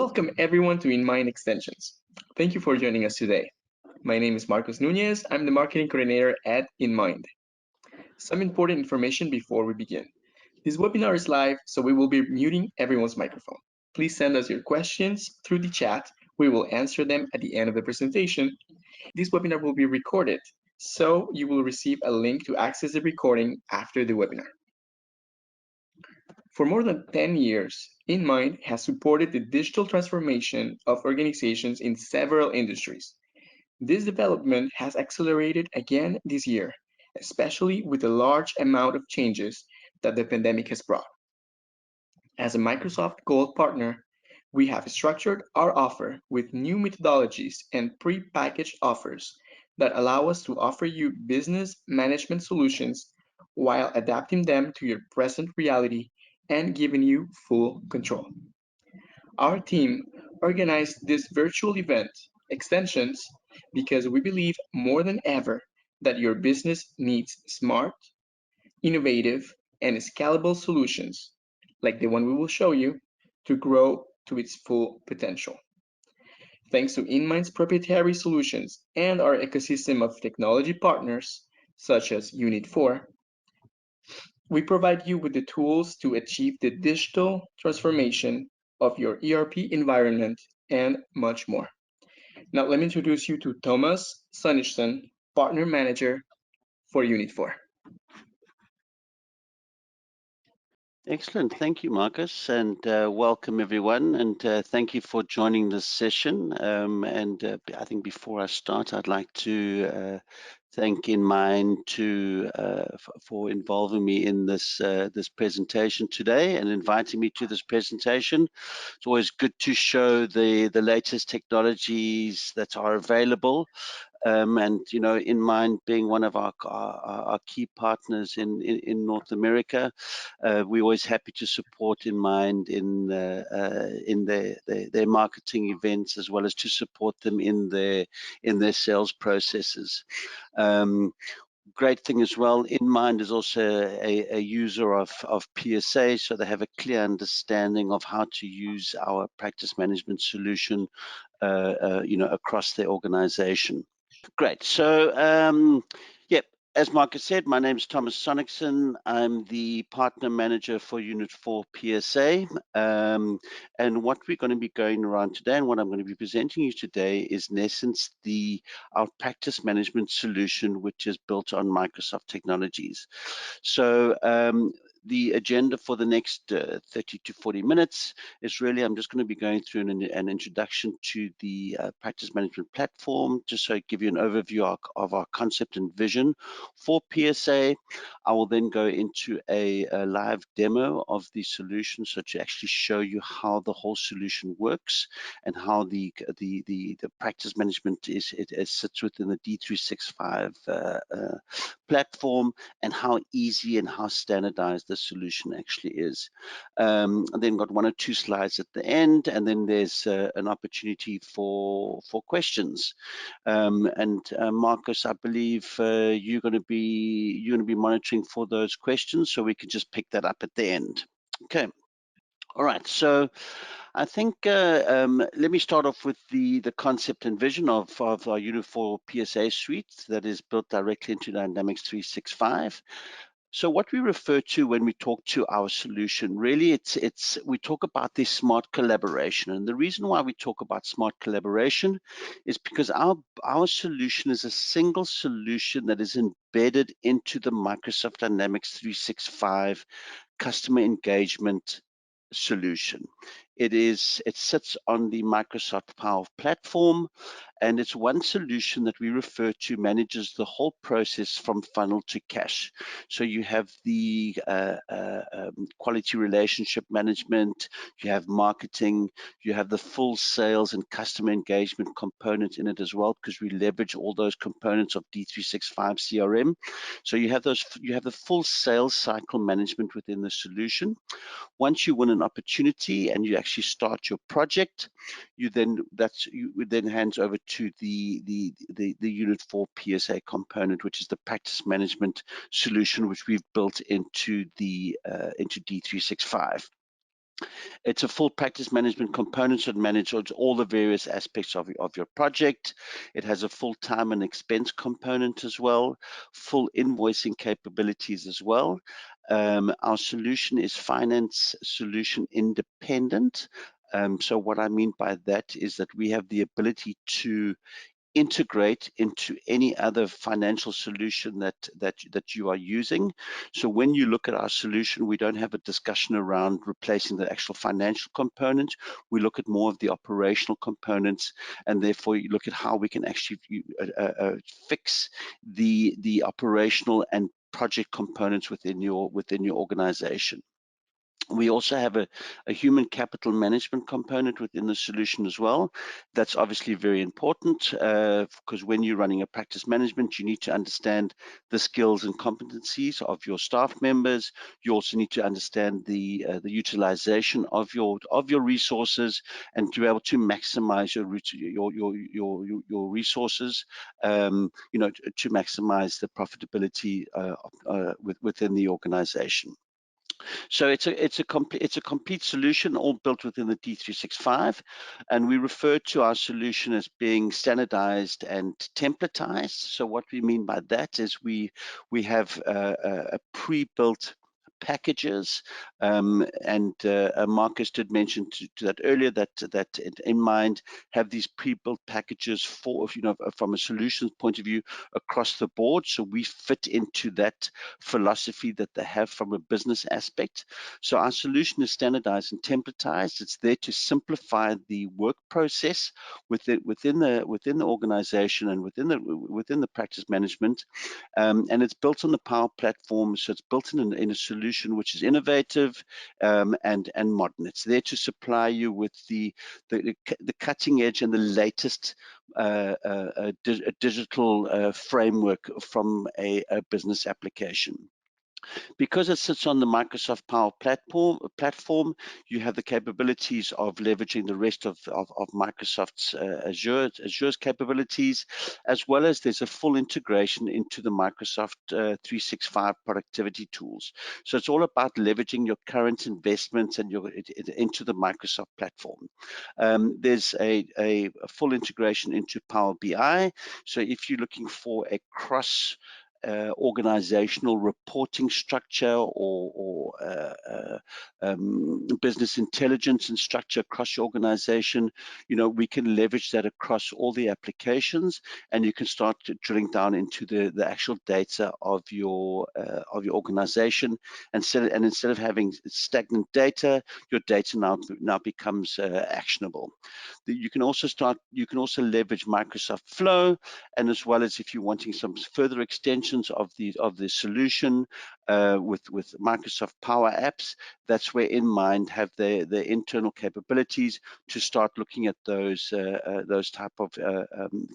Welcome everyone to Inmind Extensions. Thank you for joining us today. My name is Marcos Nunez. I'm the marketing coordinator at Inmind. Some important information before we begin. This webinar is live, so we will be muting everyone's microphone. Please send us your questions through the chat. We will answer them at the end of the presentation. This webinar will be recorded, so you will receive a link to access the recording after the webinar. For more than 10 years, Inmind has supported the digital transformation of organizations in several industries. This development has accelerated again this year, especially with the large amount of changes that the pandemic has brought. As a Microsoft Gold partner, we have structured our offer with new methodologies and pre-packaged offers that allow us to offer you business management solutions while adapting them to your present reality and giving you full control. Our team organized this virtual event, Extensions, because we believe more than ever that your business needs smart, innovative, and scalable solutions, like the one we will show you, to grow to its full potential. Thanks to Inmind's proprietary solutions and our ecosystem of technology partners, such as Unit4, we provide you with the tools to achieve the digital transformation of your ERP environment and much more. Now, let me introduce you to Thomas Sonnichsen, Partner Manager for Unit4. Excellent. Thank you, Marcus, and welcome everyone. And thank you for joining this session. I think before I start, I'd like to thank Inmind for involving me in this this presentation today and inviting me to this presentation. It's always good to show the latest technologies that are available. And you know, Inmind being one of our key partners in North America, we're always happy to support Inmind in their marketing events, as well as to support them in their sales processes. Great thing as well, Inmind is also a user of PSA, so they have a clear understanding of how to use our practice management solution, you know, across their organization. Great. So, yeah, as Marcus said, my name is Thomas Sonnichsen. I'm the partner manager for Unit4 PSA. And what we're going to be going around today, and what I'm going to be presenting you today, is in essence our practice management solution, which is built on Microsoft technologies. So the agenda for the next 30 to 40 minutes is really, I'm just going to be going through an introduction to the practice management platform, just so I give you an overview of our concept and vision for PSA. I will then go into a live demo of the solution, so to actually show you how the whole solution works and how the practice management it sits within the D365 platform, and how easy and how standardized the solution actually is. And then got one or two slides at the end, and then there's an opportunity for questions. Marcus, I believe you're going to be monitoring for those questions, so we can just pick that up at the end. Okay. All right. So I think let me start off with the concept and vision of our Unit4 PSA suite that is built directly into Dynamics 365. So what we refer to when we talk to our solution, really, we talk about this smart collaboration. And the reason why we talk about smart collaboration is because our solution is a single solution that is embedded into the Microsoft Dynamics 365 customer engagement solution. It sits on the Microsoft Power Platform, and it's one solution that we refer to manages the whole process from funnel to cash. So you have the quality relationship management, you have marketing, you have the full sales and customer engagement component in it as well, because we leverage all those components of D365 CRM. So you have the full sales cycle management within the solution. Once you win an opportunity and you actually start your project, you then hands over to the Unit4 PSA component, which is the practice management solution which we've built into D365. It's a full practice management component that manages all the various aspects of your project. It has a full time and expense component as well, full invoicing capabilities as well. Our solution is finance solution independent. So what I mean by that is that we have the ability to integrate into any other financial solution that you are using. So when you look at our solution, we don't have a discussion around replacing the actual financial component. We look at more of the operational components, and therefore you look at how we can actually fix the operational and project components within your organization. We also have a human capital management component within the solution as well. That's obviously very important because when you're running a practice management, you need to understand the skills and competencies of your staff members. You also need to understand the utilization of your resources and to be able to maximize your resources. To maximize the profitability within the organization. So it's a complete solution, all built within the D365, and we refer to our solution as being standardized and templatized. So what we mean by that is we have a pre-built packages, and Marcus did mention to that earlier that Inmind have these pre-built packages for, from a solutions point of view across the board. So we fit into that philosophy that they have from a business aspect. So our solution is standardized and templatized. It's there to simplify the work process within the organization and within the practice management. And it's built on the Power Platform, so it's built in a solution which is innovative and modern. It's there to supply you with the cutting edge and the latest digital framework from a business application. Because it sits on the Microsoft Power Platform, you have the capabilities of leveraging the rest of Microsoft's Azure's capabilities, as well as there's a full integration into the Microsoft 365 productivity tools. So it's all about leveraging your current investments and into the Microsoft platform. There's a full integration into Power BI. So if you're looking for a cross organizational reporting structure or business intelligence and structure across your organization, we can leverage that across all the applications, and you can start drilling down into the actual data of your organization. And instead of having stagnant data, your data now becomes actionable. You can also leverage Microsoft Flow, and as well as if you're wanting some further extensions of the solution with Microsoft Power Apps, that's where Inmind have their internal capabilities to start looking at those type of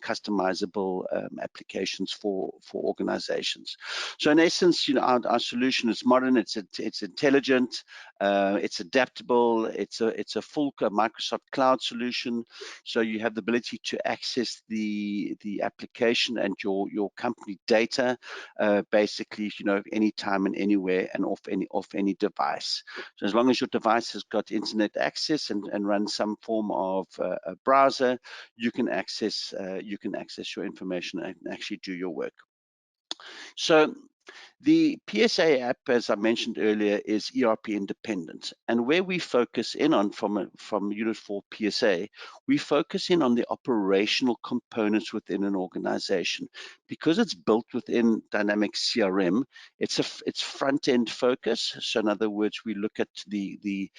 customizable applications for organizations. So in essence, our solution is modern, it's intelligent, it's adaptable, it's a full Microsoft cloud solution. So you have the ability to access the application and your company data, basically, anytime and anywhere and off any device. So as long as your device has got internet access and runs some form of a browser, you can access your information and actually do your work. So the PSA app, as I mentioned earlier, is ERP independent, and where we focus in on from Unit4 PSA, we focus in on the operational components within an organization. Because it's built within Dynamics CRM, it's front-end focus. So in other words, we look at the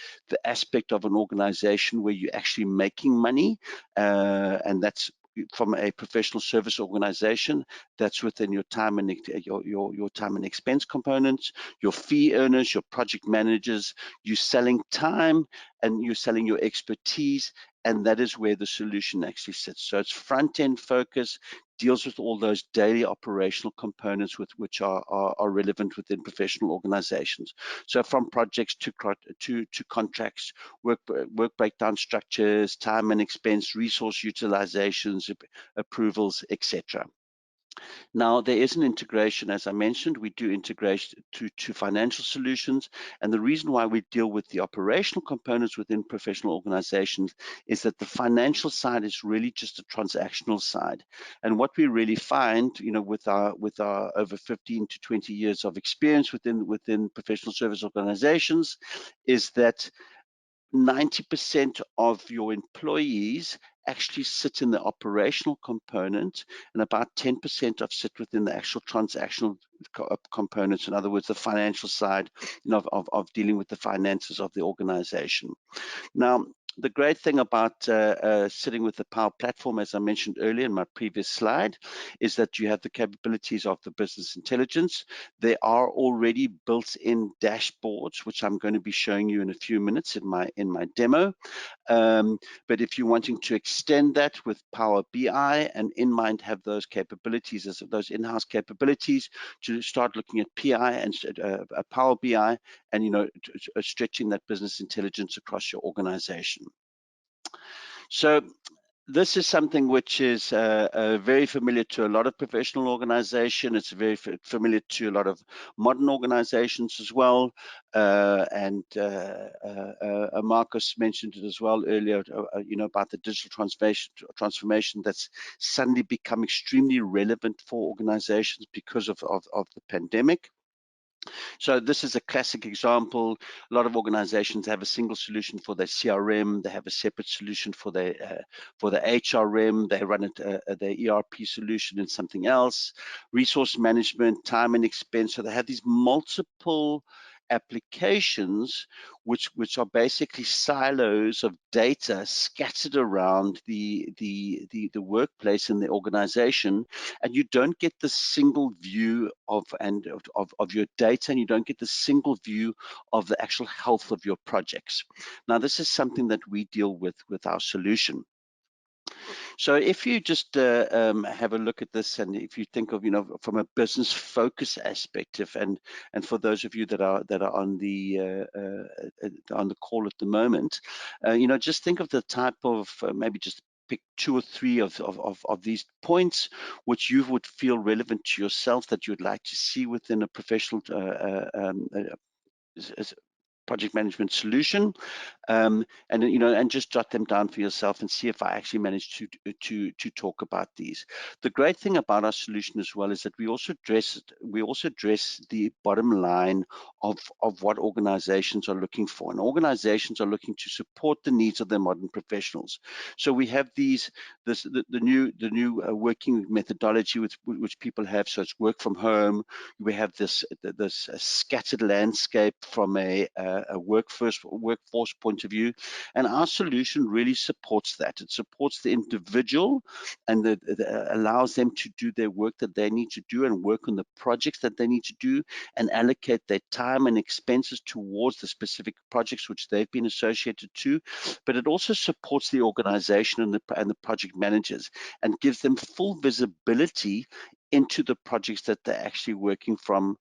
aspect of an organization where you're actually making money, and that's from a professional service organization. That's within your time and your time and expense components, your fee earners, your project managers. You're selling time and you're selling your expertise, and that is where the solution actually sits. So it's front-end focus, deals with all those daily operational components which are relevant within professional organizations. So from projects to contracts, work breakdown structures, time and expense, resource utilizations, approvals, etc. Now, there is an integration, as I mentioned, we do integrate to financial solutions. And the reason why we deal with the operational components within professional organizations is that the financial side is really just a transactional side. And what we really find, with our over 15 to 20 years of experience within professional service organizations, is that 90% of your employees actually sit in the operational component, and about 10% of sit within the actual transactional components. In other words, the financial side, of dealing with the finances of the organization. Now, the great thing about sitting with the Power Platform, as I mentioned earlier in my previous slide, is that you have the capabilities of the business intelligence. There are already built-in dashboards, which I'm going to be showing you in a few minutes in my demo. But if you're wanting to extend that with Power BI, and Inmind have those capabilities, as those in-house capabilities, to start looking at PI and Power BI, and stretching that business intelligence across your organization. So this is something which is very familiar to a lot of professional organizations. It's very familiar to a lot of modern organizations as well. And Marcus mentioned it as well earlier, about the digital transformation that's suddenly become extremely relevant for organizations because of the pandemic. So this is a classic example. A lot of organizations have a single solution for their CRM. They have a separate solution for their HRM. They run their ERP solution in something else. Resource management, time and expense. So they have these multiple applications which are basically silos of data scattered around the workplace in the organization, and you don't get the single view of your data, and you don't get the single view of the actual health of your projects. Now, this is something that we deal with our solution. So if you just have a look at this, and if you think of, from a business focus perspective, and for those of you that are on the call at the moment, just think of the type of maybe just pick 2 or 3 of these points which you would feel relevant to yourself, that you'd like to see within a professional project management solution, and just jot them down for yourself and see if I actually managed to talk about these. The great thing about our solution as well is that we also address the bottom line of what organizations are looking for, and organizations are looking to support the needs of their modern professionals. So we have the new working methodology which people have. So it's work from home. We have this scattered landscape from a workforce point of view, and our solution really supports that. It supports the individual, and allows them to do their work that they need to do, and work on the projects that they need to do, and allocate their time and expenses towards the specific projects which they've been associated to. But it also supports the organization and the project managers, and gives them full visibility into the projects that they're actually working on,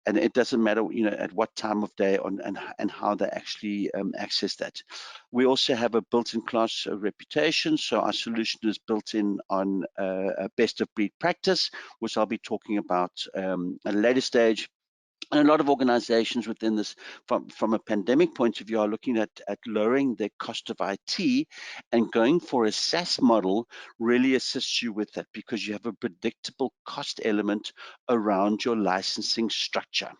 and it doesn't matter, at what time of day and how they actually access that. We also have a built-in class reputation, so our solution is built in on a best of breed practice, which I'll be talking about at a later stage. And a lot of organizations within this, from a pandemic point of view, are looking at lowering their cost of IT, and going for a SaaS model really assists you with that, because you have a predictable cost element around your licensing structure.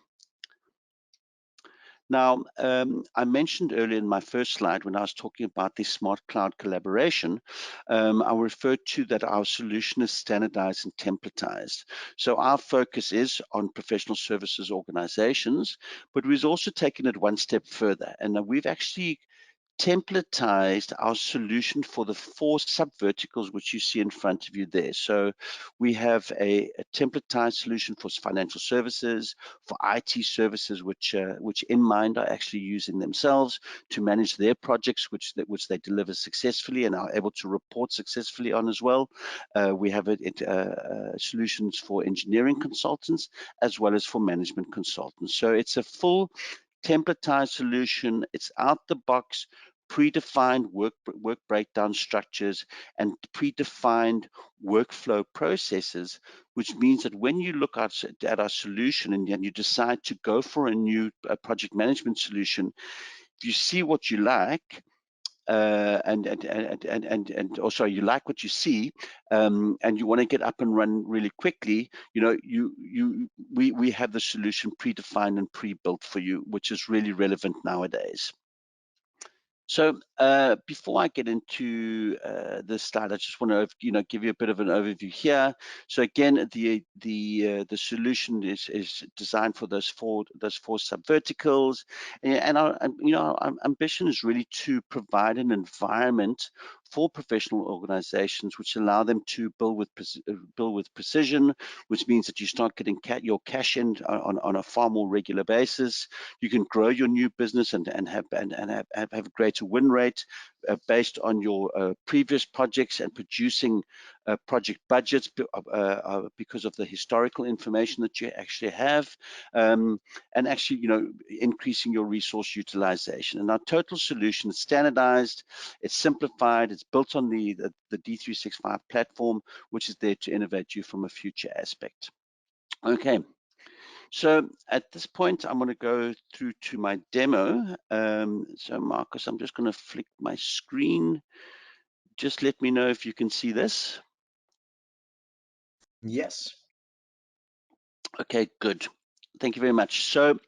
Now, I mentioned earlier in my first slide, when I was talking about the smart cloud collaboration, I referred to that our solution is standardized and templatized. So our focus is on professional services organizations, but we've also taken it one step further, and we've actually templatized our solution for the 4 sub-verticals which you see in front of you there. So we have a templatized solution for financial services, for IT services, which Inmind are actually using themselves to manage their projects, which they deliver successfully and are able to report successfully on as well. We have solutions for engineering consultants as well as for management consultants. So it's a full templatized solution. It's out the box, predefined work breakdown structures, and predefined workflow processes, which means that when you look at our solution and you decide to go for a new project management solution, if you see what you like, you like what you see, and you want to get up and run really quickly, we have the solution predefined and pre-built for you, which is really relevant nowadays. So before I get into this slide, I just want to give you a bit of an overview here. So again, the solution is designed for those four subverticals, and our ambition is really to provide an environment for professional organizations which allow them to build with precision, which means that you start getting your cash in on a far more regular basis. You can grow your new business and have a greater win rate based on your previous projects, and producing project budgets because of the historical information that you actually have, and actually increasing your resource utilization. And our total solution is standardized, it's simplified, it's built on the D365 platform, which is there to innovate you from a future aspect. Okay. So at this point, I'm going to go through to my demo. So Marcus, I'm just going to flick my screen. Just let me know if you can see this. Yes. Okay, good. Thank you very much. So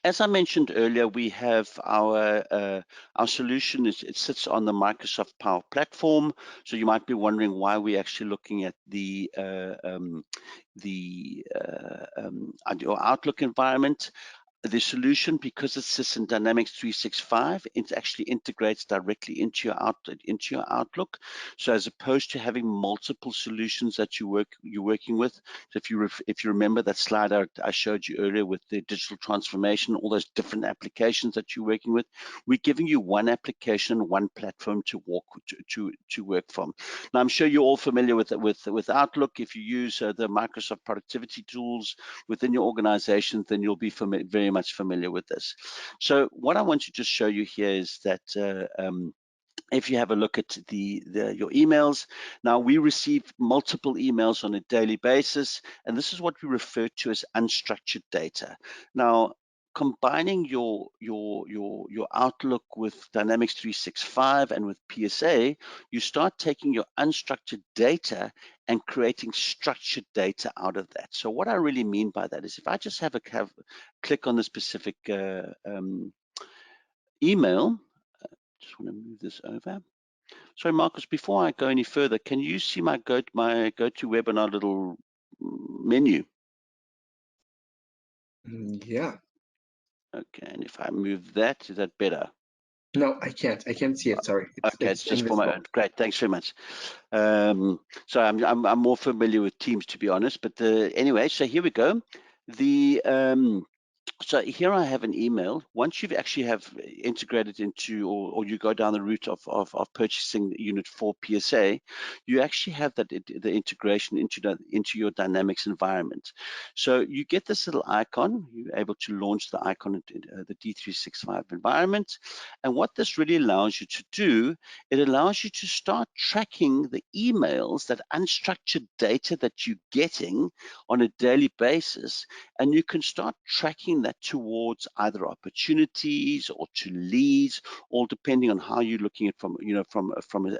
as I mentioned earlier, we have our solution. It sits on the Microsoft Power Platform. So you might be wondering why we're actually looking at the Outlook environment. The solution, because it sits in Dynamics 365, it actually integrates directly into your Outlook. So as opposed to having multiple solutions that you're working with, so if you remember that slide I showed you earlier with the digital transformation, all those different applications that you're working with, we're giving you one application, one platform to work from. Now I'm sure you're all familiar with Outlook. If you use the Microsoft productivity tools within your organization, then you'll be very much familiar with this. So what I want to just show you here is that if you have a look at your emails, now we receive multiple emails on a daily basis, and this is what we refer to as unstructured data. Now, combining your Outlook with Dynamics 365 and with PSA, you start taking your unstructured data and creating structured data out of that. So what I really mean by that is if I just click on the specific email, just want to move this over. Sorry, Marcus, before I go any further, can you see my go to webinar little menu? Yeah. Okay, and if I move that, is that better? No, I can't. I can't see it. Sorry, It's just for my invisible. own. Great, thanks very much. So I'm more familiar with Teams, to be honest. But anyway, so here we go. So here I have an email. Once you've actually have integrated into, or you go down the route of purchasing Unit4 PSA, you actually have the integration into your Dynamics environment. So you get this little icon. You're able to launch the icon into the D365 environment. And what this really allows you to do, it allows you to start tracking the emails, that unstructured data that you're getting on a daily basis, and you can start tracking that towards either opportunities or to leads, all depending on how you're looking at from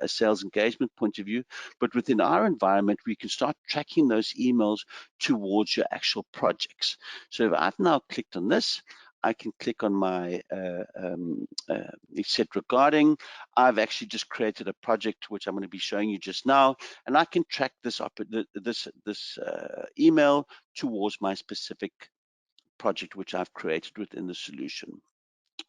a sales engagement point of view. But within our environment, we can start tracking those emails towards your actual projects. So if I've now clicked on this, I can click on my set regarding. I've actually just created a project which I'm going to be showing you just now, and I can track this email towards my specific project which I've created within the solution.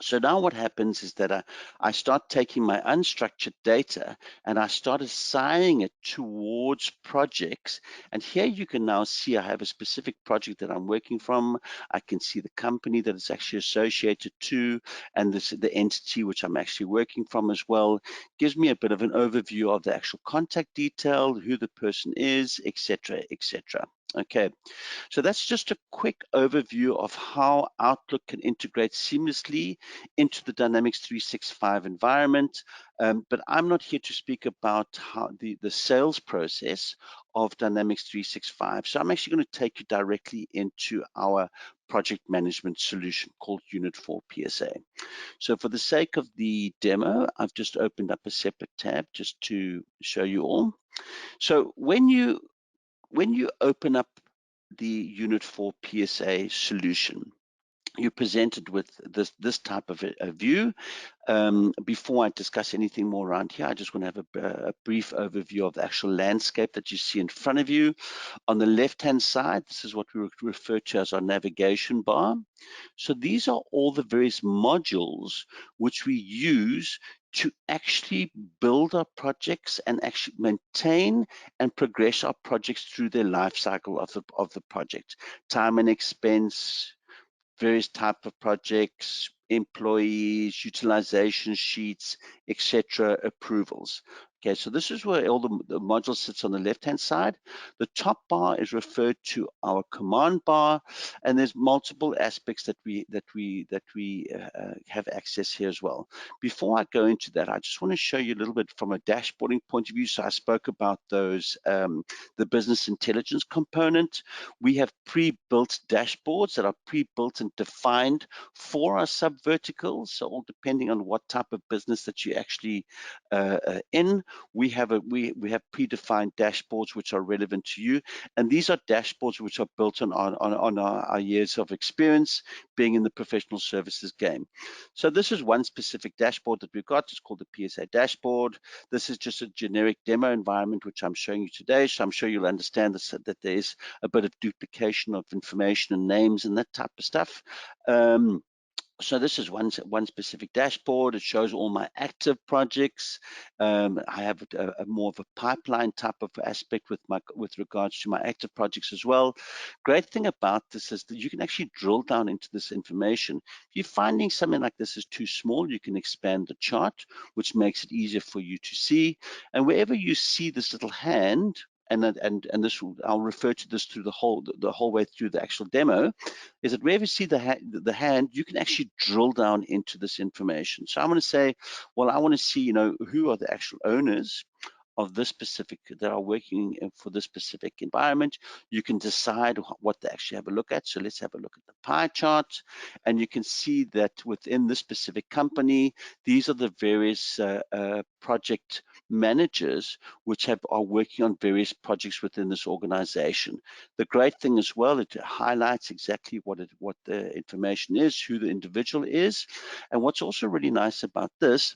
So now what happens is that I start taking my unstructured data and I start assigning it towards projects. And here you can now see I have a specific project that I'm working from. I can see the company that it's actually associated to, and the entity which I'm actually working from as well. Gives me a bit of an overview of the actual contact detail, who the person is, etc., etc. Okay, so that's just a quick overview of how Outlook can integrate seamlessly into the Dynamics 365 environment. But I'm not here to speak about how the sales process of Dynamics 365. So I'm actually going to take you directly into our project management solution called Unit4 PSA. So for the sake of the demo, I've just opened up a separate tab just to show you all. So when you open up the Unit4 PSA solution, you're presented with this type of a view. Before I discuss anything more around here, I just want to have a brief overview of the actual landscape that you see in front of you. On the left-hand side, this is what we refer to as our navigation bar. So these are all the various modules which we use to actually build our projects and actually maintain and progress our projects through their life cycle of the project. Time and expense, various type of projects, employees, utilization sheets, etc., approvals. Okay, so this is where all the module sits on the left-hand side. The top bar is referred to our command bar, and there's multiple aspects that we have access here as well. Before I go into that, I just want to show you a little bit from a dashboarding point of view. So I spoke about those the business intelligence component. We have pre-built dashboards that are pre-built and defined for our sub-verticals. So all depending on what type of business that you actually in, we have predefined dashboards which are relevant to you, and these are dashboards which are built on our years of experience being in the professional services game. So this is one specific dashboard that we've got. It's called the PSA dashboard. This is just a generic demo environment which I'm showing you today, so I'm sure you'll understand this, that there is a bit of duplication of information and names and that type of stuff. So this is one specific dashboard. It shows all my active projects. I have a more of a pipeline type of aspect with regards to my active projects as well. Great thing about this is that you can actually drill down into this information. If you're finding something like this is too small, you can expand the chart, which makes it easier for you to see. And wherever you see this little hand, and this I'll refer to this through the whole way through the actual demo, is that wherever you see the hand, you can actually drill down into this information. So I'm going to say, well, I want to see, who are the actual owners of this specific, that are working for this specific environment. You can decide what they actually have a look at. So let's have a look at the pie chart, and you can see that within this specific company, these are the various project managers which are working on various projects within this organization. The great thing as well, it highlights exactly what the information is, who the individual is. And what's also really nice about this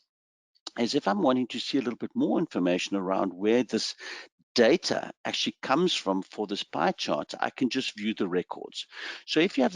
is if I'm wanting to see a little bit more information around where this data actually comes from for this pie chart, I can just view the records. So if you're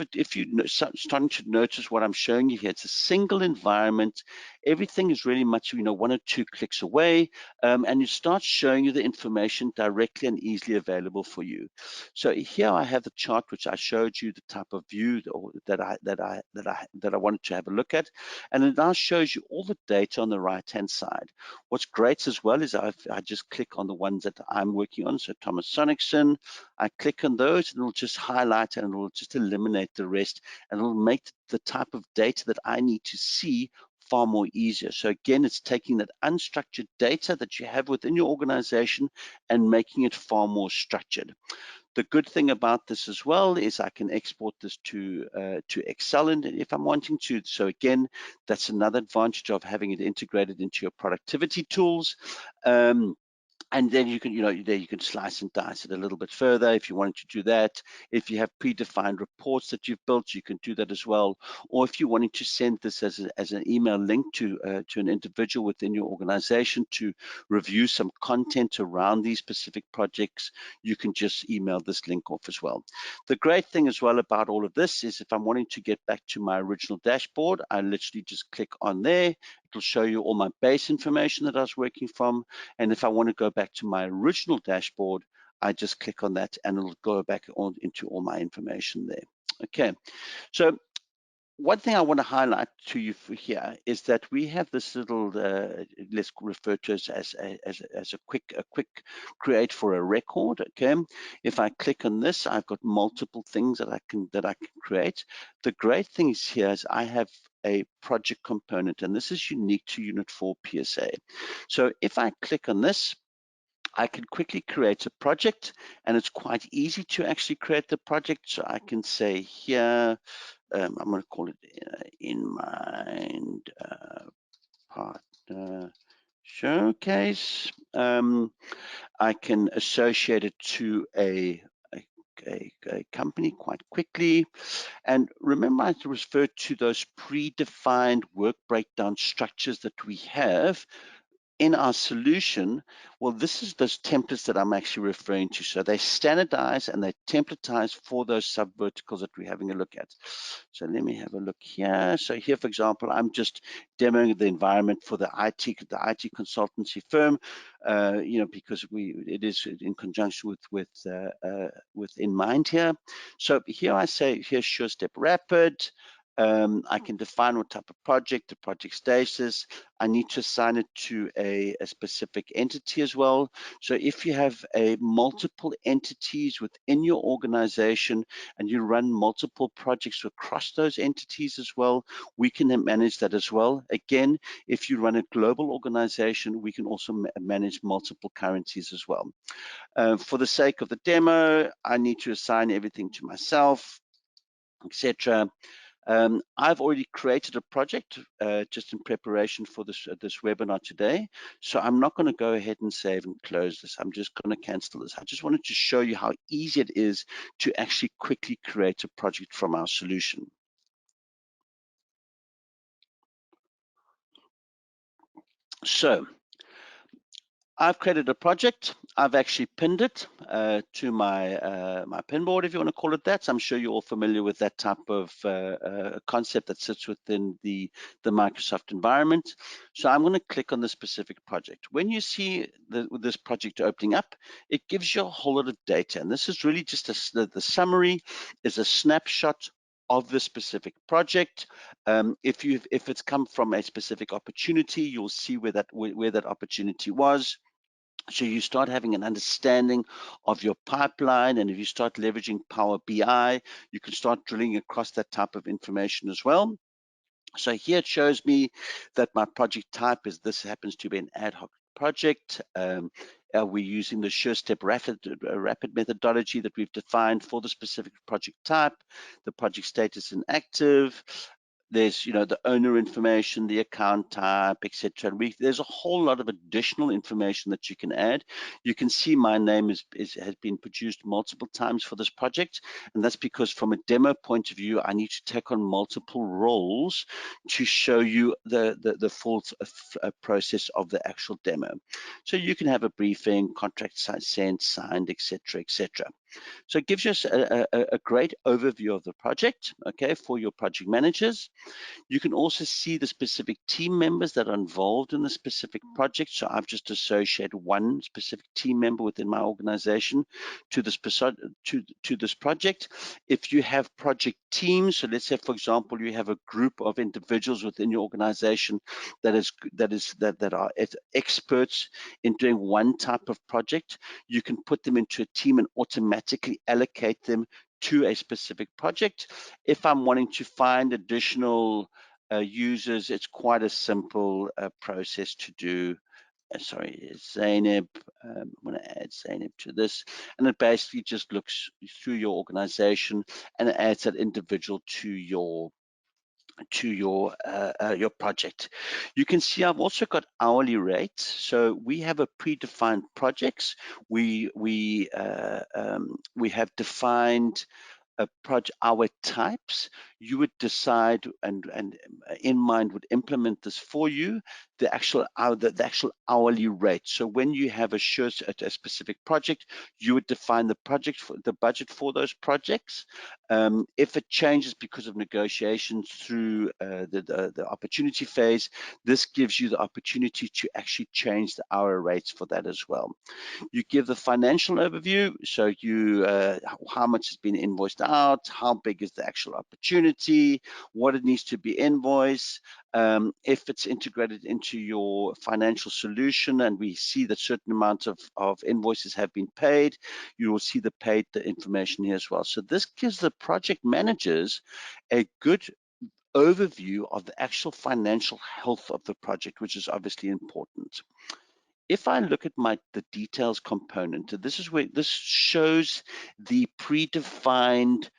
starting to notice what I'm showing you here, it's a single environment. Everything is really much, 1 or 2 clicks away, and it starts showing you the information directly and easily available for you. So here I have the chart which I showed you, the type of view that I wanted to have a look at, and it now shows you all the data on the right-hand side. What's great as well is I just click on the ones that I'm working on. So Thomas Sonicson, I click on those and it'll just highlight and it'll just eliminate the rest, and it'll make the type of data that I need to see far more easier. So again, it's taking that unstructured data that you have within your organization and making it far more structured. The good thing about this as well is I can export this to Excel if I'm wanting to. So again, that's another advantage of having it integrated into your productivity tools. And then you can, there you can slice and dice it a little bit further if you wanted to do that. If you have predefined reports that you've built, you can do that as well. Or if you wanted to send this as an email link to an individual within your organization to review some content around these specific projects, you can just email this link off as well. The great thing as well about all of this is if I'm wanting to get back to my original dashboard, I literally just click on there. It'll show you all my base information that I was working from. And if I want to go back to my original dashboard, I just click on that and it'll go back into all my information there. Okay, so one thing I want to highlight to you here is that we have this little, let's refer to it as a quick create for a record. Okay, if I click on this, I've got multiple things that I can create. The great thing is here is I have a project component, and this is unique to Unit 4 PSA. So if I click on this, I can quickly create a project, and it's quite easy to actually create the project. So I can say here, I'm going to call it Inmind Partner Showcase. I can associate it to a company quite quickly. And remember, I referred to those predefined work breakdown structures that we have in our solution. Well, this is those templates that I'm actually referring to. So they standardize and they templatize for those subverticals that we're having a look at. So let me have a look here. So here, for example, I'm just demoing the environment for the IT consultancy firm, because it is in conjunction with Inmind here. So here I say, here's SureStep Rapid. I can define what type of project, the project status. I need to assign it to a specific entity as well. So if you have multiple entities within your organization and you run multiple projects across those entities as well, we can manage that as well. Again, if you run a global organization, we can also manage multiple currencies as well. For the sake of the demo, I need to assign everything to myself, etc. I've already created a project just in preparation for this webinar today. So I'm not going to go ahead and save and close this. I'm just going to cancel this. I just wanted to show you how easy it is to actually quickly create a project from our solution. So I've created a project. I've actually pinned it to my pin board, if you want to call it that. So I'm sure you're all familiar with that type of concept that sits within the Microsoft environment. So I'm going to click on the specific project. When you see this project opening up, it gives you a whole lot of data. And this is really just the summary is a snapshot of the specific project. If it's come from a specific opportunity, you'll see where that opportunity was. So you start having an understanding of your pipeline, and if you start leveraging Power BI, you can start drilling across that type of information as well. So here it shows me that my project type is, this happens to be an ad hoc project. We're using the SureStep rapid methodology that we've defined for the specific project type. The project status is inactive. There's, the owner information, the account type, etc. There's a whole lot of additional information that you can add. You can see my name has been produced multiple times for this project, and that's because from a demo point of view, I need to take on multiple roles to show you the full process of the actual demo. So you can have a briefing, contract sent, signed, etc., etc. So it gives you a great overview of the project, okay, for your project managers. You can also see the specific team members that are involved in the specific project. So I've just associated one specific team member within my organization to this project. If you have project teams, so let's say, for example, you have a group of individuals within your organization that are experts in doing one type of project, you can put them into a team and automatically allocate them to a specific project. If I'm wanting to find additional users, it's quite a simple process to do. Sorry, Zainab. I'm going to add Zainab to this, and it basically just looks through your organization and it adds that individual to your project. You can see I've also got hourly rates. So we have a predefined projects. We have defined our types. You would decide, and Inmind would implement this for you. the actual hourly rate. So when you have a specific project, you would define the budget for those projects. If it changes because of negotiations through the opportunity phase, this gives you the opportunity to actually change the hour rates for that as well. You give the financial overview, so how much has been invoiced out, how big is the actual opportunity, what it needs to be invoiced. If it's integrated into your financial solution and we see that certain amount of invoices have been paid, you will see the information here as well. So this gives the project managers a good overview of the actual financial health of the project, which is obviously important. If I look at the details component, this shows the predefined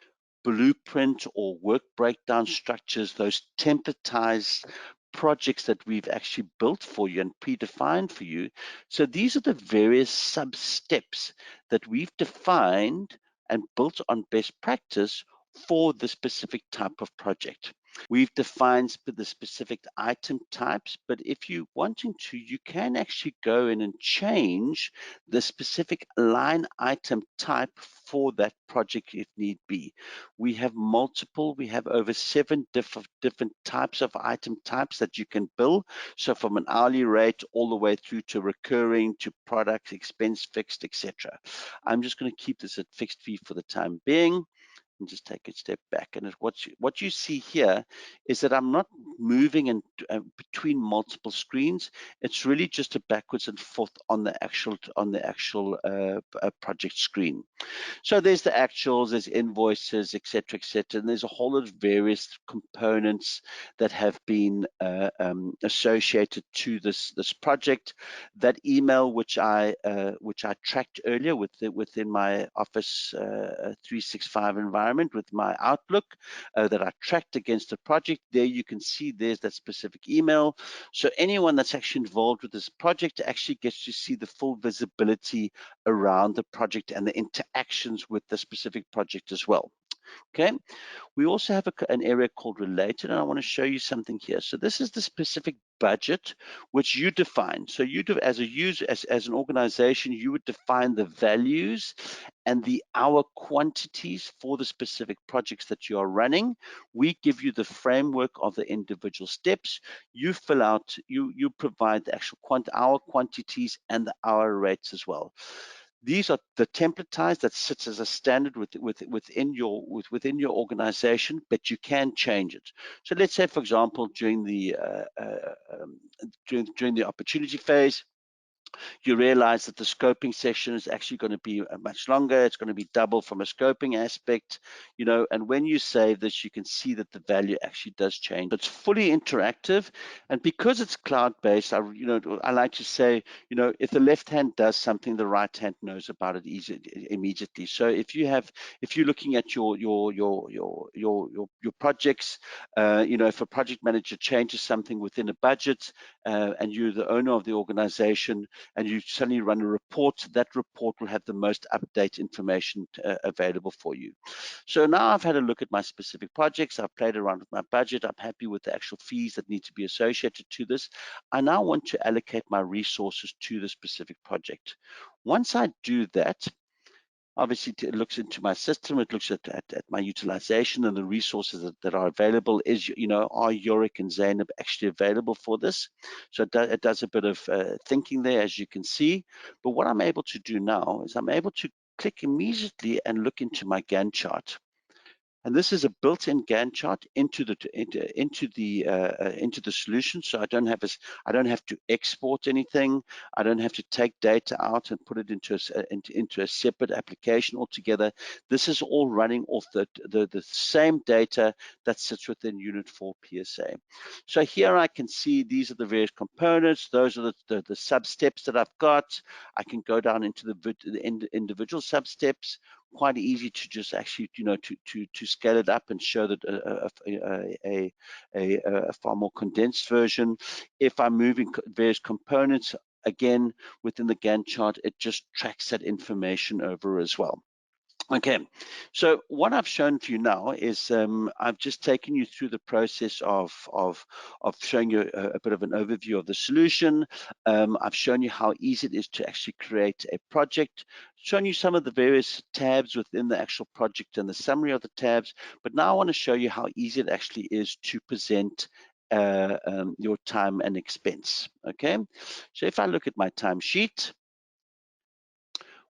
blueprint or work breakdown structures, those templatized projects that we've actually built for you and predefined for you. So these are the various sub steps that we've defined and built on best practice for the specific type of project. We've defined the specific item types, but if you're wanting to, you can actually go in and change the specific line item type for that project if need be. We have over 7 different types of item types that you can bill. So from an hourly rate all the way through to recurring, to product, expense fixed, etc. I'm just going to keep this at fixed fee for the time being. And just take a step back. And what you see here is that I'm not moving between multiple screens. It's really just a backwards and forth on the actual project screen. So there's the actuals, there's invoices, etc., etc., and there's a whole lot of various components that have been associated to this project. That email, which I tracked earlier within my Office 365 environment with my Outlook, that I tracked against the project. There you can see there's that specific email. So anyone that's actually involved with this project actually gets to see the full visibility around the project and the interactions with the specific project as well. Okay, we also have an area called related, and I want to show you something here. So this is the specific budget which you define. So you do, as a user, as an organization, you would define the values and the hour quantities for the specific projects that you are running. We give you the framework of the individual steps. You fill out, you provide the actual hour quantities and the hour rates as well. These are the templatized that sits as a standard within your organization, but you can change it. So let's say, for example, during the opportunity phase, you realize that the scoping session is actually going to be much longer. It's going to be double from a scoping aspect, and when you save this, you can see that the value actually does change. It's fully interactive, and because it's cloud-based, I like to say, if the left hand does something, the right hand knows about it immediately. So if you're looking at your projects, if a project manager changes something within a budget, and you're the owner of the organization, and you suddenly run a report, that report will have the most up-to-date information available for you. So now I've had a look at my specific projects. I've played around with my budget. I'm happy with the actual fees that need to be associated to this. I now want to allocate my resources to the specific project. Once I do that, obviously, it looks into my system. It looks at my utilization and the resources that are available. Are Yorick and Zainab actually available for this? So it does a bit of thinking there, as you can see. But what I'm able to do now is I'm able to click immediately and look into my Gantt chart. And this is a built-in Gantt chart into the solution. So I don't have to export anything. I don't have to take data out and put it into a separate application altogether. This is all running off the same data that sits within Unit4 PSA. So here I can see these are the various components. Those are the sub steps that I've got. I can go down into the individual sub steps. Quite easy to just actually, to scale it up and show that a far more condensed version. If I'm moving various components, again, within the Gantt chart, it just tracks that information over as well. Okay, so what I've shown to you now is I've just taken you through the process of showing you a bit of an overview of the solution. I've shown you how easy it is to actually create a project, shown you some of the various tabs within the actual project and the summary of the tabs, but now I want to show you how easy it actually is to present your time and expense. Okay, so if I look at my timesheet,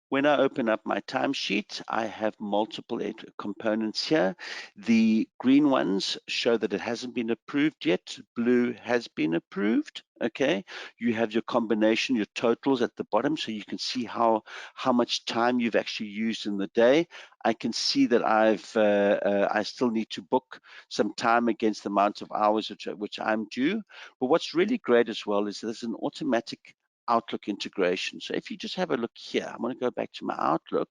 when I open up my timesheet, I have multiple components here. The green ones show that it hasn't been approved yet. Blue has been approved. Okay, you have your combination, your totals at the bottom, so you can see how much time you've actually used in the day. I can see that I still need to book some time against the amount of hours which I'm due. But what's really great as well is there's an automatic Outlook integration. So if you just have a look here, I'm going to go back to my Outlook.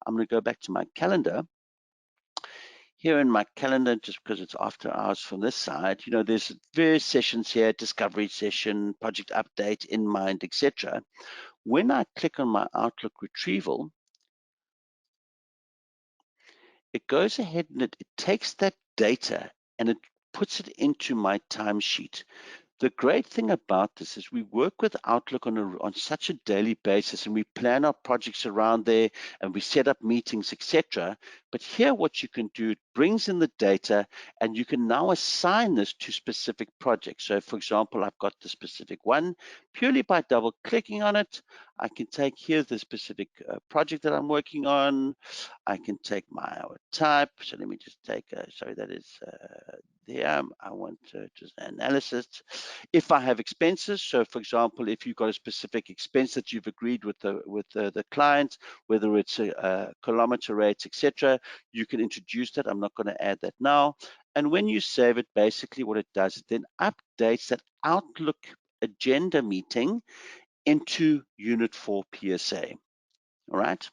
I'm going to go back to my calendar. Here in my calendar, just because it's after hours from this side, you know, there's various sessions here, discovery session, project update, Inmind, etc. When I click on my Outlook retrieval, it goes ahead and it takes that data and it puts it into my timesheet. The great thing about this is we work with Outlook on such a daily basis, and we plan our projects around there, and we set up meetings, etc. But here what you can do, it brings in the data, and you can now assign this to specific projects. So for example, I've got the specific one. Purely by double clicking on it, I can take here the specific project that I'm working on. I can take my hour type. So let me just take, sorry, that is there. I want just analysis. If I have expenses, so for example, if you've got a specific expense that you've agreed with the client, whether it's a kilometer rates, etc., you can introduce that. I'm not going to add that now. And when you save it, basically what it does, it then updates that Outlook agenda meeting into Unit 4 PSA. All right.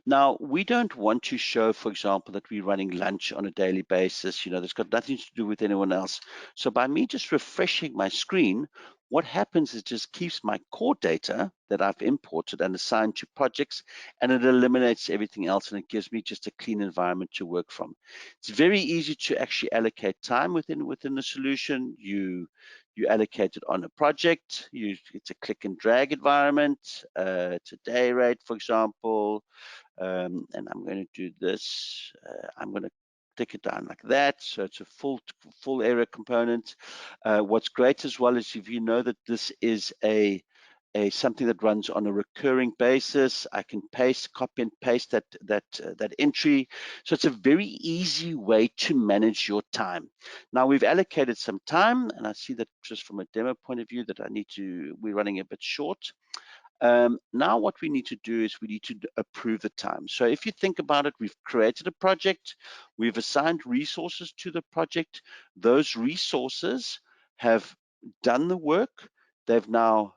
Now, we don't want to show, for example, that we're running lunch on a daily basis. You know, that's got nothing to do with anyone else. So by me just refreshing my screen, what happens is it just keeps my core data that I've imported and assigned to projects, and it eliminates everything else, and it gives me just a clean environment to work from. It's very easy to actually allocate time within the solution. You allocate it on a project. It's a click and drag environment. It's a day rate, for example. And I'm going to do this. I'm going to take it down like that. So it's a full area component. What's great as well is if you know that this is something that runs on a recurring basis, I can copy and paste that entry. So it's a very easy way to manage your time. Now we've allocated some time, and I see that just from a demo point of view that we're running a bit short. Now what we need to do is we need to approve the time. So if you think about it, we've created a project, we've assigned resources to the project. Those resources have done the work. They've now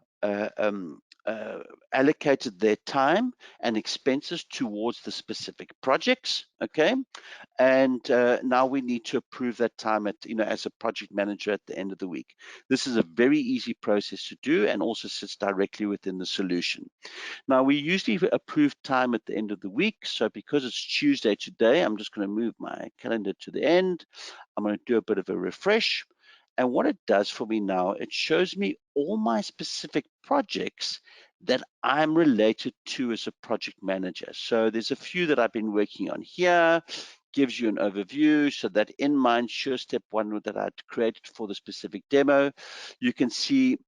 allocated their time and expenses towards the specific projects, okay? And now we need to approve that time as a project manager at the end of the week. This is a very easy process to do and also sits directly within the solution. Now we usually approve time at the end of the week. So because it's Tuesday today, I'm just going to move my calendar to the end. I'm going to do a bit of a refresh. And what it does for me now, it shows me all my specific projects that I'm related to as a project manager. So there's a few that I've been working on here, gives you an overview. So that Inmind Sure Step 1 that I'd created for the specific demo, you can see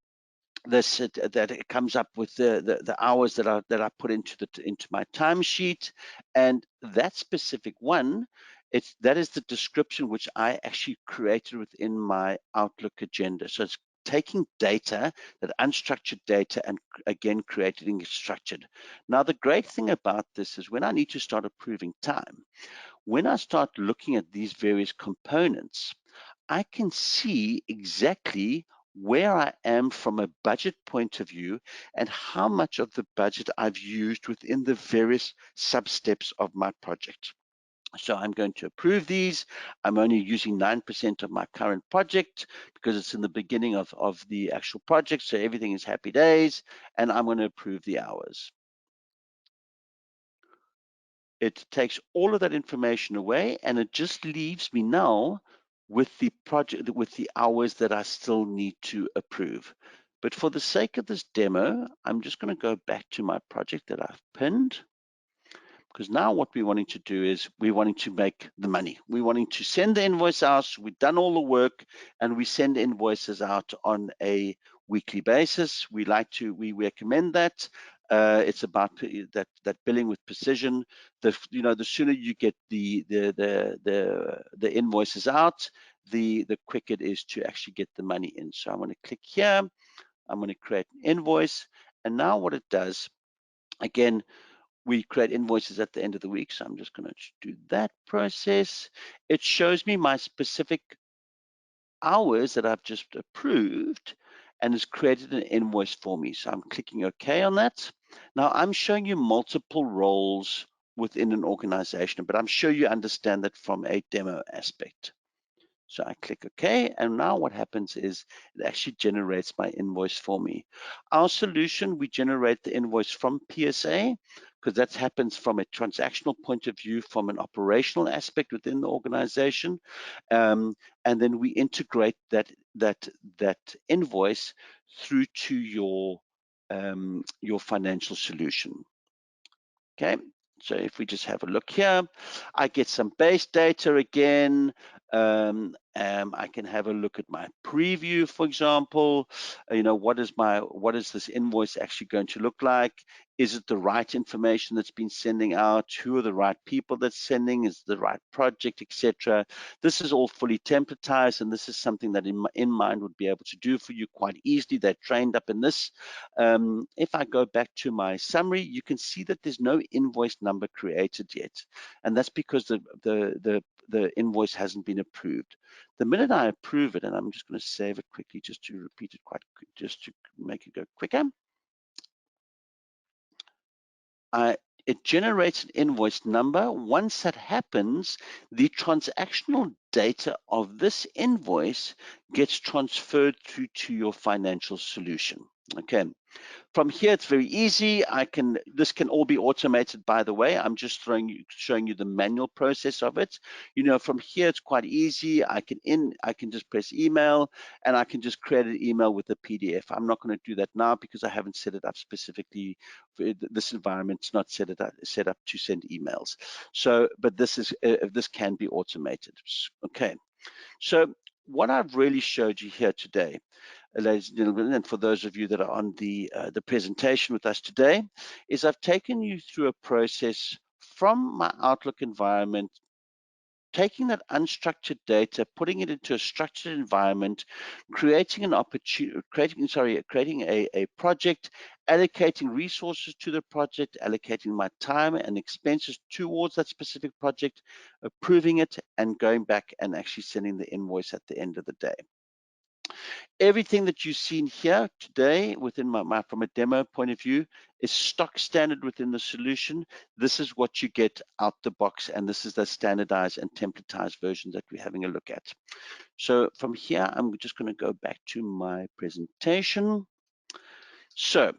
this that it comes up with the hours that I put into my timesheet, and that specific one, that is the description which I actually created within my Outlook agenda. So it's taking data, that unstructured data, and again creating it structured. Now the great thing about this is when I need to start approving time, when I start looking at these various components, I can see exactly where I am from a budget point of view and how much of the budget I've used within the various sub-steps of my project. So I'm going to approve these. I'm only using 9% of my current project because it's in the beginning of the actual project, so everything is happy days, and I'm going to approve the hours. It takes all of that information away, and it just leaves me now with the project, with the hours that I still need to approve. But for the sake of this demo, I'm just going to go back to my project that I've pinned, because now what we're wanting to do is we're wanting to make the money. We're wanting to send the invoice out. We've done all the work, and we send invoices out on a weekly basis. We recommend that. It's about that billing with precision. The sooner you get the invoices out, the quicker it is to actually get the money in. So I'm going to click here. I'm going to create an invoice, and now what it does, again, we create invoices at the end of the week. So I'm just going to do that process. It shows me my specific hours that I've just approved and has created an invoice for me. So I'm clicking OK on that. Now I'm showing you multiple roles within an organization, but I'm sure you understand that from a demo aspect. So I click OK, and now what happens is it actually generates my invoice for me. Our solution, we generate the invoice from PSA, because that happens from a transactional point of view, from an operational aspect within the organization, and then we integrate that invoice through to your financial solution. Okay, so if we just have a look here, I get some base data again. I can have a look at my preview, for example. What is this invoice actually going to look like? Is it the right information that's been sending out? Who are the right people that's sending? Is it the right project, etc.? This is all fully templatized, and this is something that Inmind would be able to do for you quite easily. They're trained up in this. If I go back to my summary, you can see that there's no invoice number created yet, and that's because the invoice hasn't been approved. The minute I approve it, and I'm just going to save it quickly just to repeat it quite quick, just to make it go quicker. It generates an invoice number. Once that happens, the transactional data of this invoice gets transferred through to your financial solution. Okay. From here, it's very easy. This can all be automated, by the way. I'm just showing you the manual process of it. From here, it's quite easy. I can just press email, and I can just create an email with a PDF. I'm not going to do that now because I haven't set it up specifically. This environment's not set up to send emails. So, but this can be automated. Okay. So what I've really showed you here today, ladies and gentlemen, and for those of you that are on the presentation with us today, is I've taken you through a process from my Outlook environment, taking that unstructured data, putting it into a structured environment, creating a project, allocating resources to the project, allocating my time and expenses towards that specific project, approving it, and going back and actually sending the invoice at the end of the day. Everything that you've seen here today within from a demo point of view is stock standard within the solution. This is what you get out the box, and this is the standardized and templatized version that we're having a look at. So from here, I'm just going to go back to my presentation. So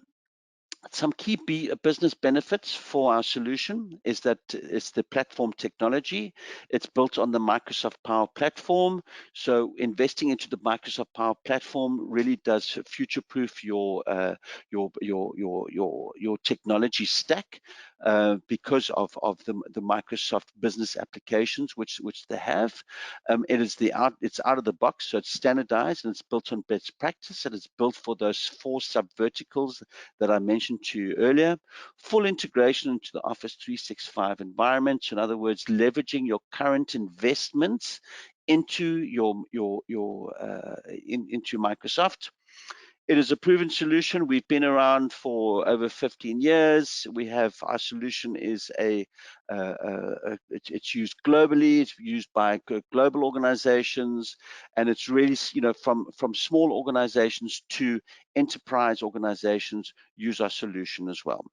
some key business benefits for our solution is that it's the platform technology. It's built on the Microsoft Power Platform. So investing into the Microsoft Power Platform really does future-proof your technology stack because of the Microsoft business applications which they have. It's out of the box, so it's standardized and it's built on best practice, and it's built for those 4 sub-verticals that I mentioned to you earlier. Full integration into the Office 365 environment. So in other words, leveraging your current investments into into Microsoft. It is a proven solution. We've been around for over 15 years. Our solution is it's used globally. It's used by global organizations, and it's really, from small organizations to enterprise organizations use our solution as well.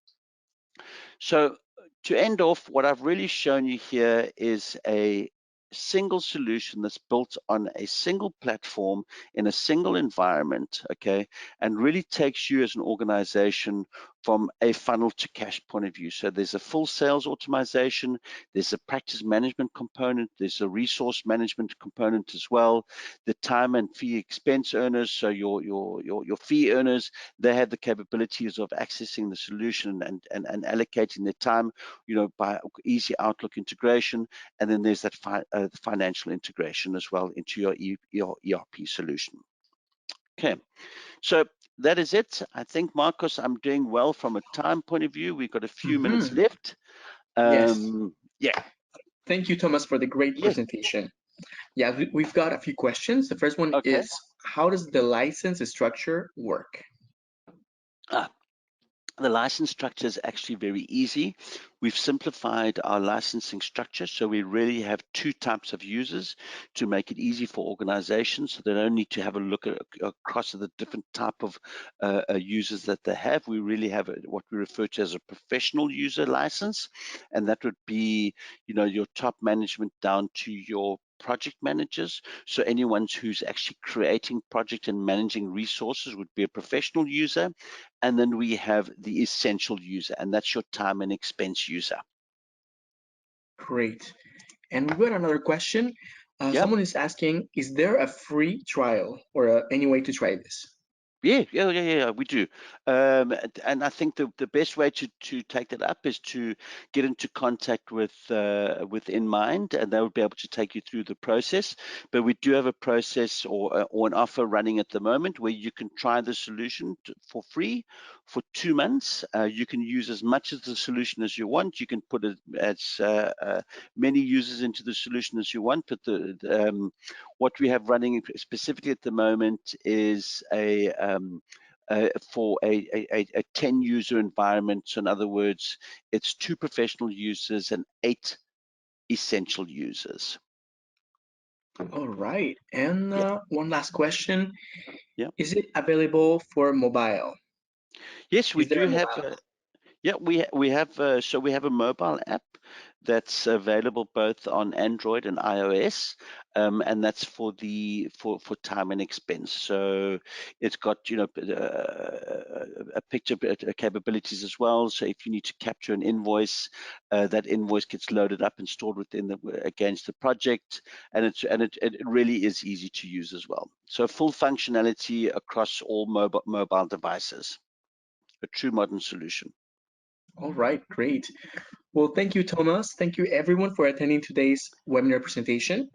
So to end off, what I've really shown you here is a single solution that's built on a single platform in a single environment, okay, and really takes you as an organization from a funnel to cash point of view. So there's a full sales optimization, there's a practice management component, there's a resource management component as well. The time and fee expense earners, so your fee earners, they have the capabilities of accessing the solution and allocating their time, by easy Outlook integration. And then there's that financial integration as well into your ERP solution. Okay, so that is it. I think, Marcos, I'm doing well from a time point of view. We've got a few minutes left. Yes. Yeah. Thank you, Thomas, for the great Yeah. presentation. Yeah, we've got a few questions. The first one Okay. is, how does the license structure work? Ah, the license structure is actually very easy. We've simplified our licensing structure, so we really have two types of users to make it easy for organizations, so they don't need to have a look across the different type of users that they have. We really have what we refer to as a professional user license, and that would be, your top management down to your project managers. So anyone who's actually creating project and managing resources would be a professional user. And then we have the essential user, and that's your time and expense user. Great. And we've got another question. Yep. Someone is asking, is there a free trial or any way to try this? Yeah, we do. And I think the best way to take that up is to get into contact with Inmind, and they would be able to take you through the process. But we do have a process or an offer running at the moment where you can try the solution for free for 2 months. You can use as much of the solution as you want. You can put as many users into the solution as you want. But what we have running specifically at the moment is for a 10 user environment. So in other words, it's 2 professional users and 8 essential users. All right. And Yeah, one last question. yeah. Is it available for mobile? Yes, we Is there do a have. mobile? Yeah, we have. So we have a mobile app that's available both on Android and iOS, and that's for time and expense. So it's got a picture capabilities as well. So if you need to capture an invoice, that invoice gets loaded up and stored against the project, and it really is easy to use as well. So full functionality across all mobile devices. A true modern solution. All right, great. Well, thank you, Thomas. Thank you, everyone, for attending today's webinar presentation.